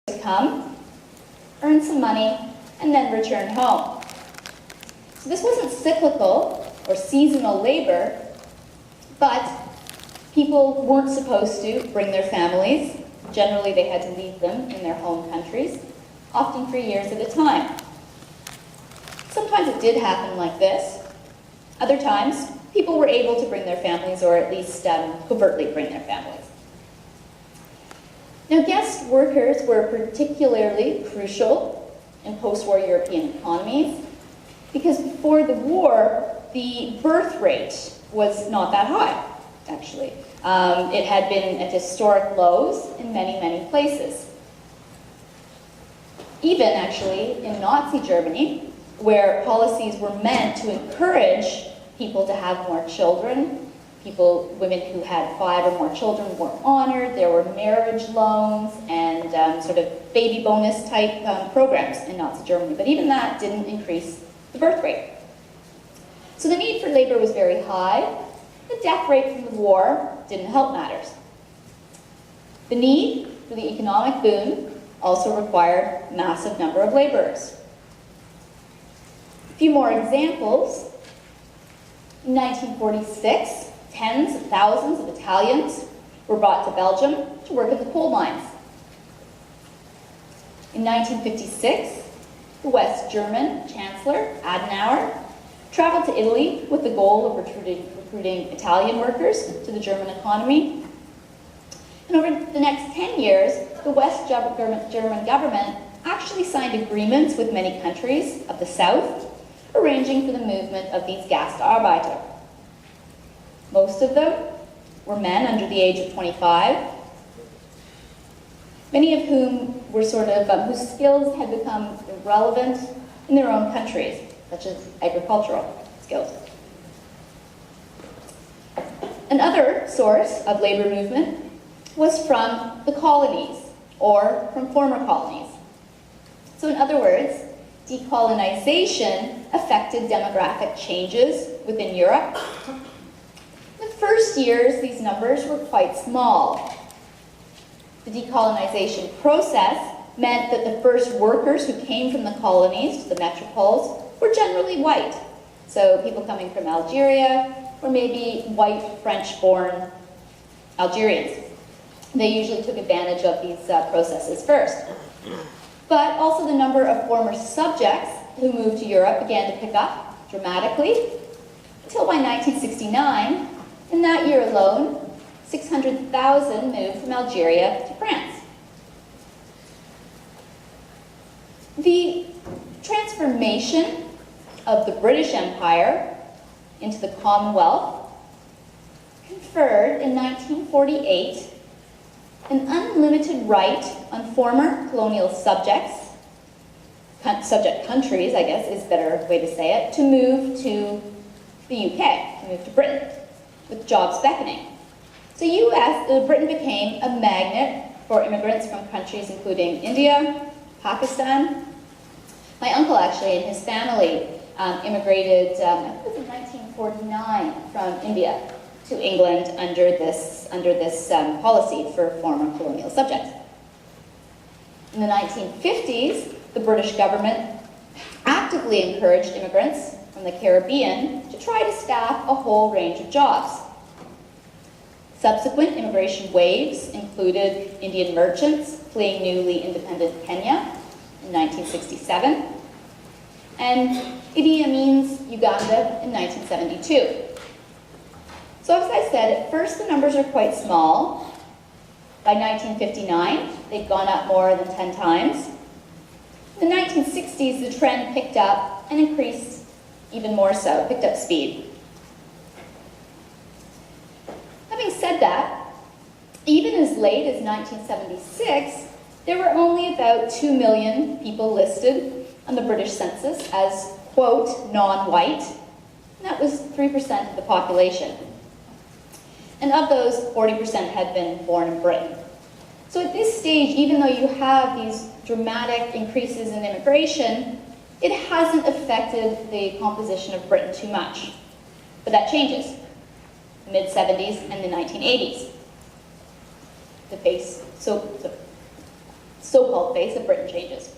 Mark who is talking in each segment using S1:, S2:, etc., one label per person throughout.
S1: to come, earn some money, and then return home. So this wasn't cyclical or seasonal labor, but people weren't supposed to bring their families. Generally, they had to leave them in their home countries, often for years at a time. Sometimes it did happen like this. Other times, people were able to bring their families, or at least covertly bring their families. Now, guest workers were particularly crucial in post-war European economies because before the war, the birth rate was not that high, actually. It had been at historic lows in many, many places. Even, actually, in Nazi Germany, where policies were meant to encourage people to have more children, women who had 5 or more children were honored, there were marriage loans and sort of baby bonus type programs in Nazi Germany, but even that didn't increase the birth rate. So the need for labor was very high. The death rate from the war didn't help matters. The need for the economic boom also required a massive number of laborers. A few more examples. In 1946, tens of thousands of Italians were brought to Belgium to work in the coal mines. In 1956, the West German Chancellor, Adenauer, traveled to Italy with the goal of recruiting Italian workers to the German economy. And over the next 10 years, the West German government actually signed agreements with many countries of the South, arranging for the movement of these Gastarbeiter. Most of them were men under the age of 25, many of whom were whose skills had become irrelevant in their own countries, such as agricultural skills. Another source of labor movement was from the colonies, or from former colonies. So in other words, decolonization affected demographic changes within Europe. In the first years, these numbers were quite small. The decolonization process meant that the first workers who came from the colonies to the metropoles were generally white. So people coming from Algeria, or maybe white French-born Algerians. They usually took advantage of these processes first. But also the number of former subjects who moved to Europe began to pick up dramatically, until by 1969, in that year alone, 600,000 moved from Algeria to France. The transformation of the British Empire into the Commonwealth conferred in 1948 an unlimited right on former colonial subject countries, I guess is a better way to say it, to move to the UK, to move to Britain, with jobs beckoning. So Britain became a magnet for immigrants from countries including India, Pakistan. My uncle actually and his family immigrated, I think it was in 1949, from India to England under this policy for former colonial subjects. In the 1950s, the British government actively encouraged immigrants from the Caribbean to try to staff a whole range of jobs. Subsequent immigration waves included Indian merchants fleeing newly independent Kenya in 1967, and Idi Amin's Uganda in 1972. So as I said, at first the numbers are quite small. By 1959, they'd gone up more than 10 times. In the 1960s, the trend picked up and increased even more so, picked up speed. Having said that, even as late as 1976, there were only about 2 million people listed on the British census as, quote, non-white. And that was 3% of the population. And of those, 40% had been born in Britain. So at this stage, even though you have these dramatic increases in immigration, it hasn't affected the composition of Britain too much. But that changes. The mid-70s and the 1980s. so-called face of Britain changes.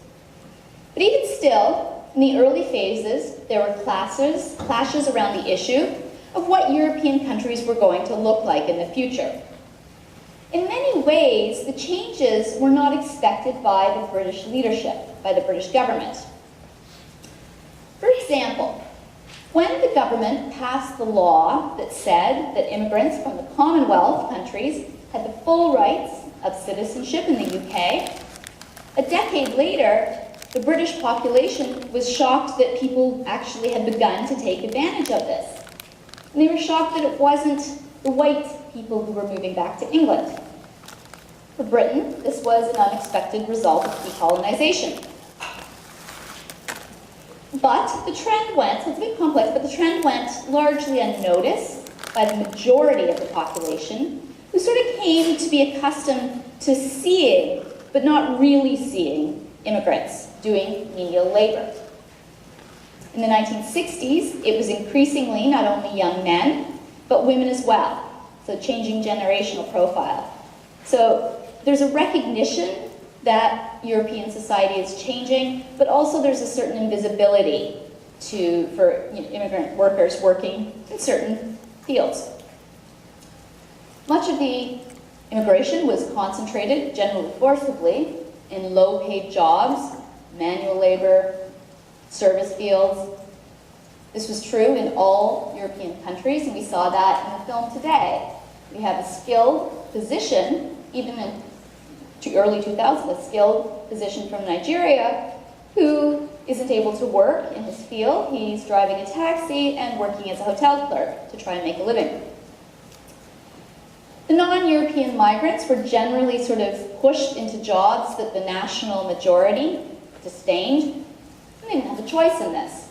S1: But even still, in the early phases, there were clashes around the issue of what European countries were going to look like in the future. In many ways, the changes were not expected by the British leadership, by the British government. For example, when the government passed the law that said that immigrants from the Commonwealth countries had the full rights of citizenship in the UK, a decade later, the British population was shocked that people actually had begun to take advantage of this. And they were shocked that it wasn't the white people who were moving back to England. For Britain, this was an unexpected result of decolonization. But the trend went, it's a bit complex, but the trend went largely unnoticed by the majority of the population, who sort of came to be accustomed to seeing, but not really seeing, immigrants doing menial labor. In the 1960s, it was increasingly not only young men, but women as well, so changing generational profile. So there's a recognition that European society is changing, but also there's a certain invisibility for immigrant workers working in certain fields. Much of the immigration was concentrated, generally forcibly, in low-paid jobs, manual labor, service fields. This was true in all European countries, and we saw that in the film today. We have a skilled physician, even in early 2000s, a skilled physician from Nigeria who isn't able to work in his field. He's driving a taxi and working as a hotel clerk to try and make a living. The non-European migrants were generally sort of pushed into jobs that the national majority disdained, and they didn't have a choice in this.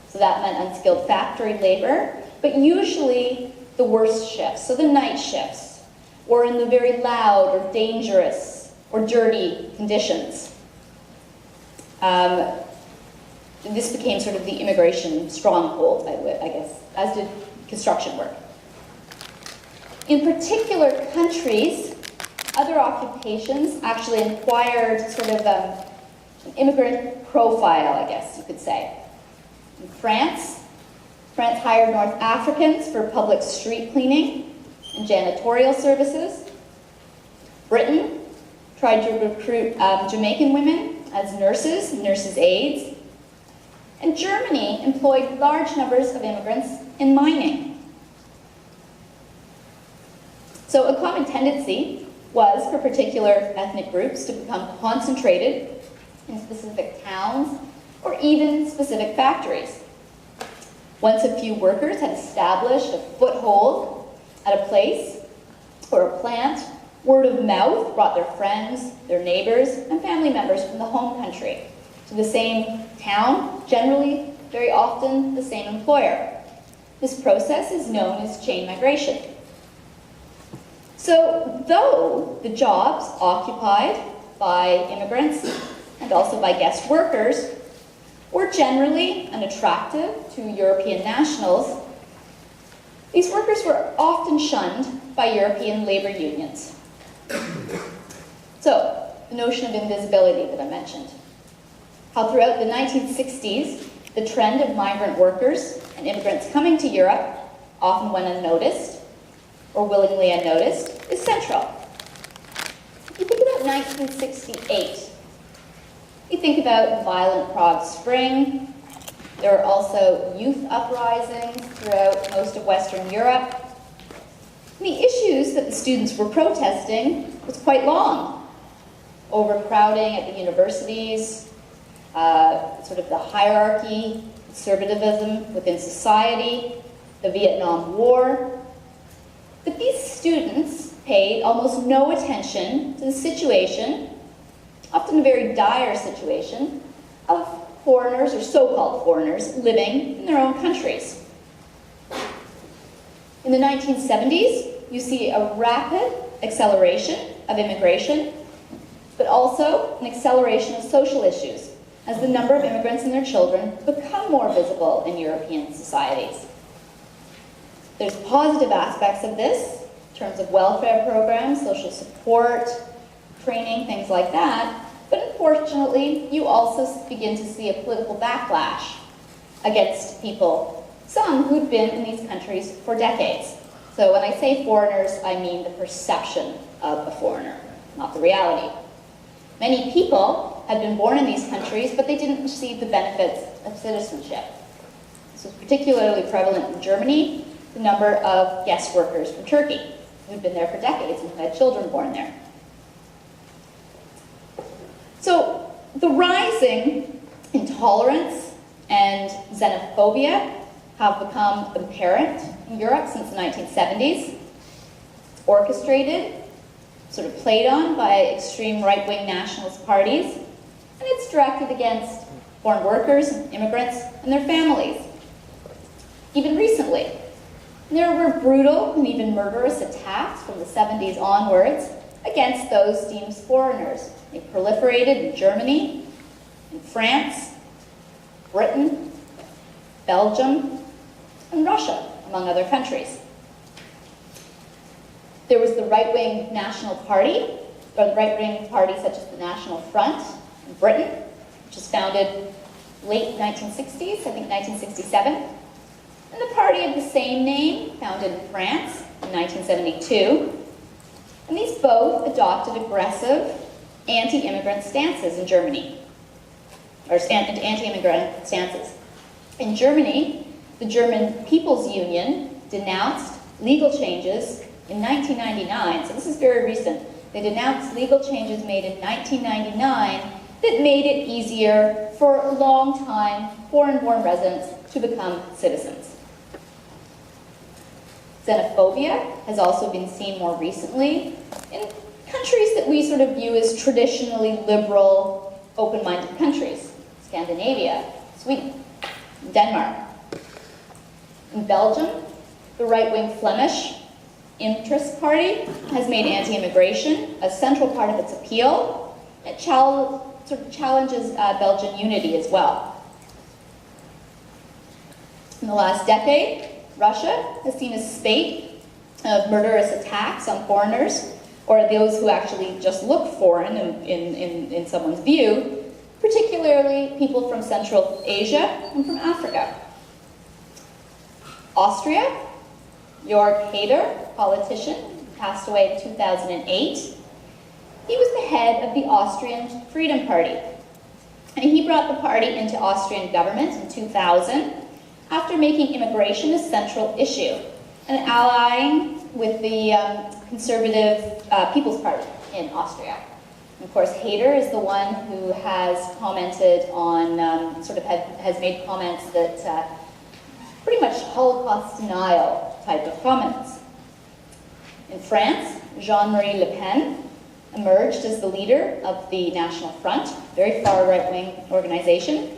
S1: So that meant unskilled factory labor, but usually the worst shifts, so the night shifts, or in the very loud or dangerous or dirty conditions. This became sort of the immigration stronghold, I guess, as did construction work. In particular countries, other occupations actually acquired sort of an immigrant profile, I guess you could say. In France hired North Africans for public street cleaning and janitorial services. Britain tried to recruit Jamaican women as nurses' aides. And Germany employed large numbers of immigrants in mining. So a common tendency was for particular ethnic groups to become concentrated in specific towns or even specific factories. Once a few workers had established a foothold at a place or a plant, word of mouth brought their friends, their neighbors, and family members from the home country to the same town, generally, very often, the same employer. This process is known as chain migration. So, though the jobs occupied by immigrants and also by guest workers were generally unattractive to European nationals, these workers were often shunned by European labor unions. So, the notion of invisibility that I mentioned. How throughout the 1960s, the trend of migrant workers and immigrants coming to Europe, often when unnoticed, or willingly unnoticed, is central. If you think about 1968, you think about the violent Prague Spring. There were also youth uprisings throughout most of Western Europe. And the issues that the students were protesting was quite long. Overcrowding at the universities, sort of the hierarchy, conservatism within society, the Vietnam War. But these students paid almost no attention to the situation, often a very dire situation, of foreigners or so-called foreigners living in their own countries. In the 1970s, you see a rapid acceleration of immigration, but also an acceleration of social issues as the number of immigrants and their children become more visible in European societies. There's positive aspects of this in terms of welfare programs, social support, training, things like that. But unfortunately, you also begin to see a political backlash against people, some who'd been in these countries for decades. So when I say foreigners, I mean the perception of a foreigner, not the reality. Many people had been born in these countries, but they didn't receive the benefits of citizenship. This was particularly prevalent in Germany, the number of guest workers from Turkey who'd been there for decades and who had children born there. So the rising intolerance and xenophobia have become apparent in Europe since the 1970s. It's orchestrated, sort of played on by extreme right-wing nationalist parties, and it's directed against foreign workers, immigrants, and their families. Even recently, there were brutal and even murderous attacks from the 70s onwards against those deemed foreigners. They proliferated in Germany, in France, Britain, Belgium, and Russia, among other countries. There was the right-wing National Party, or the right-wing party such as the National Front in Britain, which was founded late 1960s, I think 1967, and the party of the same name, founded in France in 1972. And these both adopted aggressive anti-immigrant stances in Germany, or anti-immigrant stances. In Germany, the German People's Union denounced legal changes in 1999, so this is very recent. They denounced legal changes made in 1999 that made it easier for long-time foreign-born residents to become citizens. Xenophobia has also been seen more recently in countries that we sort of view as traditionally liberal, open-minded countries. Scandinavia, Sweden, Denmark. In Belgium, the right-wing Flemish Interest Party has made anti-immigration a central part of its appeal. It sort of challenges Belgian unity as well. In the last decade, Russia has seen a spate of murderous attacks on foreigners, or those who actually just look foreign in someone's view, particularly people from Central Asia and from Africa. Austria, Jörg Haider, politician, passed away in 2008. He was the head of the Austrian Freedom Party. And he brought the party into Austrian government in 2000 after making immigration a central issue and allying with the conservative People's Party in Austria. And of course, Haider is the one who has commented on, has made comments that pretty much Holocaust denial type of comments. In France, Jean-Marie Le Pen emerged as the leader of the National Front, very far right-wing organization.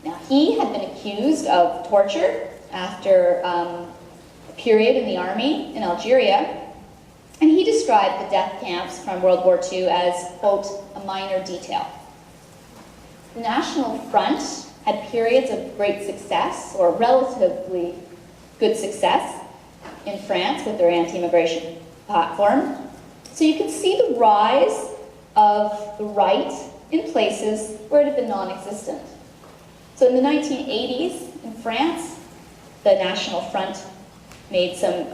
S1: Now, he had been accused of torture after a period in the army in Algeria, and he described the death camps from World War II as, quote, a minor detail. The National Front had periods of great success, or relatively good success, in France with their anti-immigration platform. So you can see the rise of the right in places where it had been non-existent. So in the 1980s in France, the National Front made some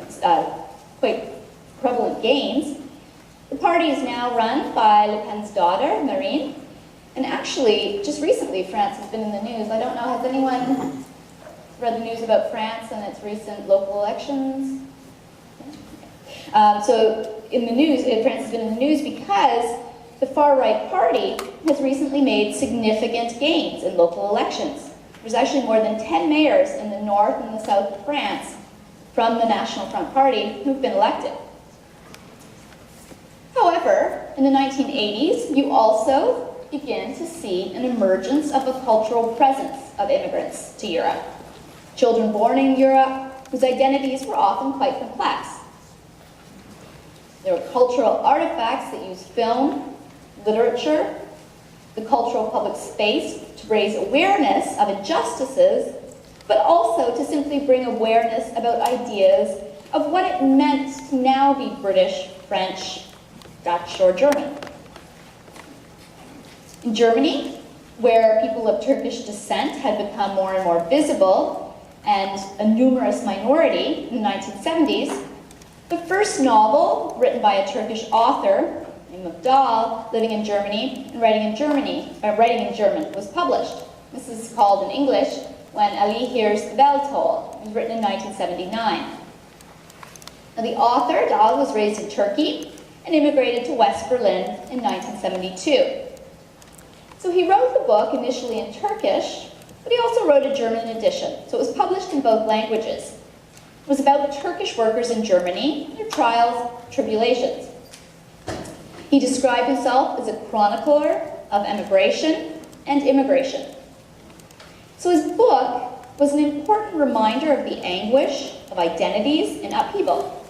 S1: quite prevalent gains. The party is now run by Le Pen's daughter, Marine, and actually, just recently, France has been in the news. I don't know, has anyone read the news about France and its recent local elections? So in the news, France has been in the news because the far-right party has recently made significant gains in local elections. There's actually more than 10 mayors in the north and the south of France from the National Front Party who've been elected. However, in the 1980s, you also begin to see an emergence of a cultural presence of immigrants to Europe. Children born in Europe whose identities were often quite complex. There were cultural artifacts that used film, literature, the cultural public space to raise awareness of injustices, but also to simply bring awareness about ideas of what it meant to now be British, French, Dutch, or German. In Germany, where people of Turkish descent had become more and more visible and a numerous minority in the 1970s, the first novel written by a Turkish author named Dahl, living in Germany and writing in German, was published. This is called in English When Ali Hears the Bell Toll. It was written in 1979. Now, the author, Dahl, was raised in Turkey and immigrated to West Berlin in 1972. So he wrote the book initially in Turkish, but he also wrote a German edition, so it was published in both languages. It was about Turkish workers in Germany, their trials, tribulations. He described himself as a chronicler of emigration and immigration. So his book was an important reminder of the anguish of identities in upheaval.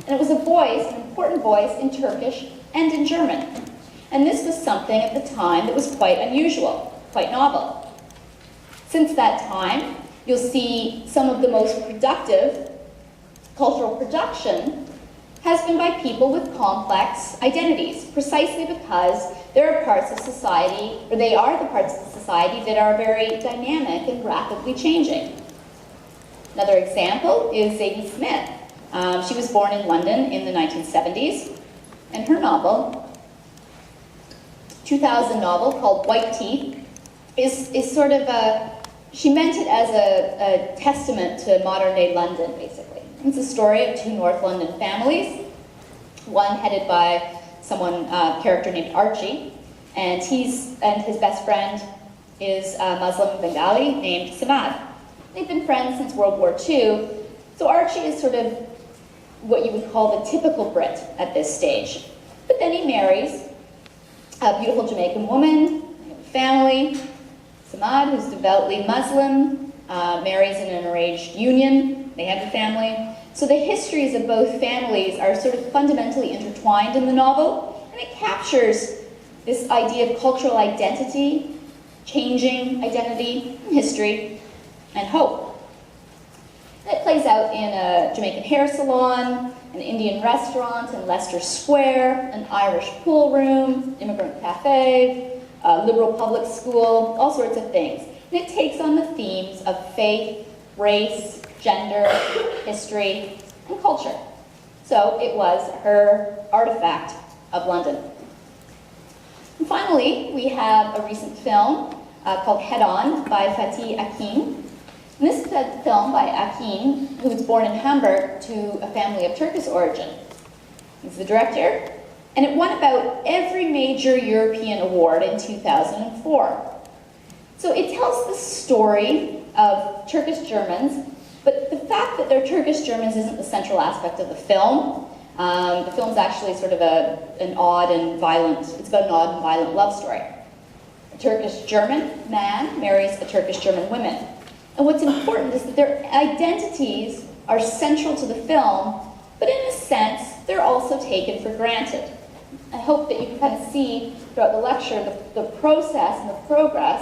S1: And it was a voice, an important voice in Turkish and in German. And this was something at the time that was quite unusual, quite novel. Since that time, you'll see some of the most productive cultural production has been by people with complex identities, precisely because there are parts of society, or they are the parts of society that are very dynamic and rapidly changing. Another example is Zadie Smith. She was born in London in the 1970s, and her novel, 2000 novel called White Teeth, is sort of she meant it as a testament to modern day London, basically. It's a story of two North London families, one headed by character named Archie, and his best friend is a Muslim Bengali named Samad. They've been friends since World War II, so Archie is sort of what you would call the typical Brit at this stage. But then he marries a beautiful Jamaican woman, family. Samad, who's devoutly Muslim, marries in an arranged union. They have a family. So the histories of both families are sort of fundamentally intertwined in the novel, and it captures this idea of cultural identity, changing identity, history, and hope. And it plays out in a Jamaican hair salon, an Indian restaurant in Leicester Square, an Irish pool room, immigrant cafe, a liberal public school, all sorts of things. And it takes on the themes of faith, race, gender, history, and culture. So it was her artifact of London. And finally, we have a recent film called Head On by Fatih Akin. And this is a film by Akin, who was born in Hamburg to a family of Turkish origin. He's the director, and it won about every major European award in 2004. So it tells the story of Turkish Germans, but the fact that they're Turkish Germans isn't the central aspect of the film. The film's actually sort of it's about an odd and violent love story. A Turkish German man marries a Turkish German woman. And what's important is that their identities are central to the film, but in a sense, they're also taken for granted. I hope that you can kind of see throughout the lecture the process and the progress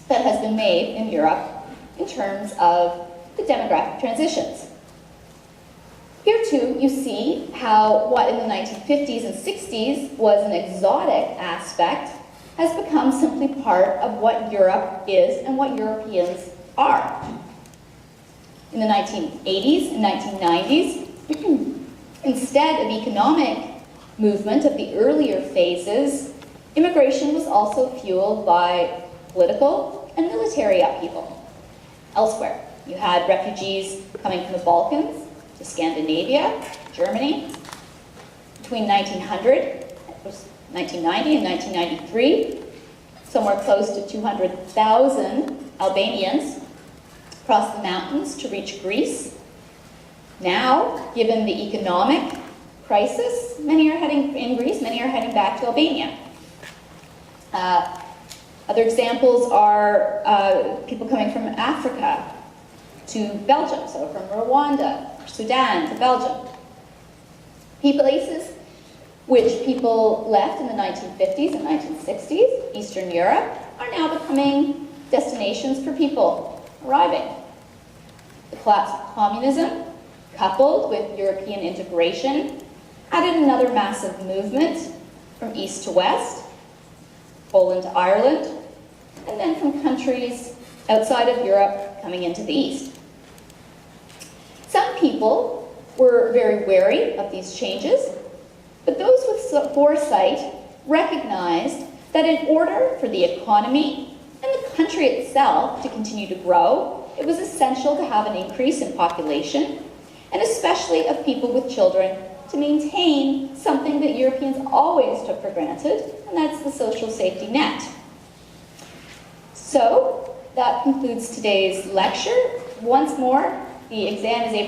S1: that has been made in Europe in terms of the demographic transitions. Here too, you see how what in the 1950s and 60s was an exotic aspect has become simply part of what Europe is and what Europeans are. In the 1980s and 1990s, instead of economic movement of the earlier phases, immigration was also fueled by political and military upheaval. Elsewhere, you had refugees coming from the Balkans to Scandinavia, Germany. Between 1990 and 1993, somewhere close to 200,000 Albanians crossed the mountains to reach Greece. Now, given the economic crisis, many are heading back to Albania. Other examples are people coming from Africa to Belgium, so from Rwanda, Sudan to Belgium. Places which people left in the 1950s and 1960s, Eastern Europe, are now becoming destinations for people arriving. The collapse of communism, coupled with European integration, added another massive movement from east to west. Poland to Ireland, and then from countries outside of Europe coming into the East. Some people were very wary of these changes, but those with foresight recognized that in order for the economy and the country itself to continue to grow, it was essential to have an increase in population, and especially of people with children, to maintain something that Europeans always took for granted, and that's the social safety net. So, that concludes today's lecture. Once more, the exam is a